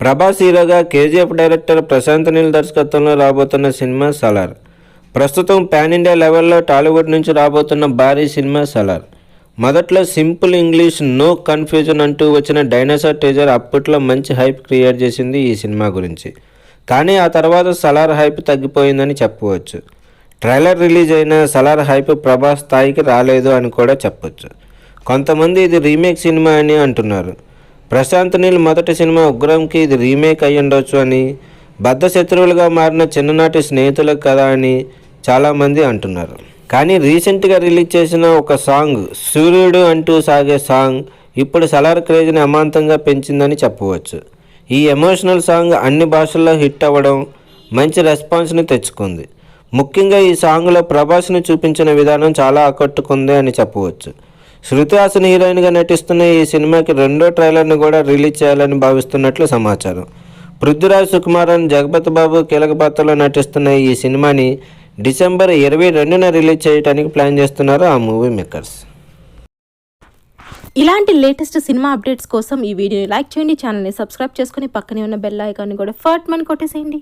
ప్రభాస్ హీరోగా KGF director Prashanth Neel దర్శకత్వంలో రాబోతున్న సినిమా సలార్. ప్రస్తుతం పాన్ ఇండియా లెవెల్లో టాలీవుడ్ నుంచి రాబోతున్న భారీ సినిమా సలార్. మొదట్లో సింపుల్ ఇంగ్లీష్ నో కన్ఫ్యూజన్ అంటూ వచ్చిన డైనోసార్ టీజర్ అప్పట్లో మంచి హైప్ క్రియేట్ చేసింది ఈ సినిమా గురించి. కానీ ఆ తర్వాత సలార్ హైప్ తగ్గిపోయిందని చెప్పవచ్చు. ట్రైలర్ రిలీజ్ అయిన సలార్ హైప్ ప్రభాస్ స్థాయికి రాలేదు అని కూడా చెప్పొచ్చు. కొంతమంది ఇది రీమేక్ సినిమా అని అంటున్నారు. ప్రశాంత్ నీల్ మొదటి సినిమా ఉగ్రంకి ఇది రీమేక్ అయ్యుండొచ్చు అని, బద్ధ శత్రువులుగా మారిన చిన్ననాటి స్నేహితులకు కదా అని చాలామంది అంటున్నారు. కానీ రీసెంట్గా రిలీజ్ చేసిన ఒక సాంగ్ సూర్యుడు అంటూ సాగే సాంగ్ ఇప్పుడు సలార్ క్రేజ్ని అమాంతంగా పెంచిందని చెప్పవచ్చు. ఈ ఎమోషనల్ సాంగ్ అన్ని భాషల్లో హిట్ అవ్వడం మంచి రెస్పాన్స్ని తెచ్చుకుంది. ముఖ్యంగా ఈ సాంగ్లో ప్రభాస్ని చూపించిన విధానం చాలా ఆకట్టుకుంది అని చెప్పవచ్చు. శృతి హాసన్ హీరోయిన్గా నటిస్తున్న ఈ సినిమాకి రెండో ట్రైలర్ను కూడా రిలీజ్ చేయాలని భావిస్తున్నట్లు సమాచారం. పృథ్వీరాజ్, సుకుమారన్, జగపతి బాబు కీలక పాత్రలో నటిస్తున్న ఈ సినిమాని డిసెంబర్ 22న రిలీజ్ చేయడానికి ప్లాన్ చేస్తున్నారు ఆ మూవీ మేకర్స్. ఇలాంటి లేటెస్ట్ సినిమా అప్డేట్స్ కోసం ఈ వీడియోని లైక్ చేయండి, ఛానల్ని సబ్స్క్రైబ్ చేసుకుని పక్కనే ఉన్న బెల్ ఐకాన్ని కూడా ఫట్ మని కొట్టేసేయండి.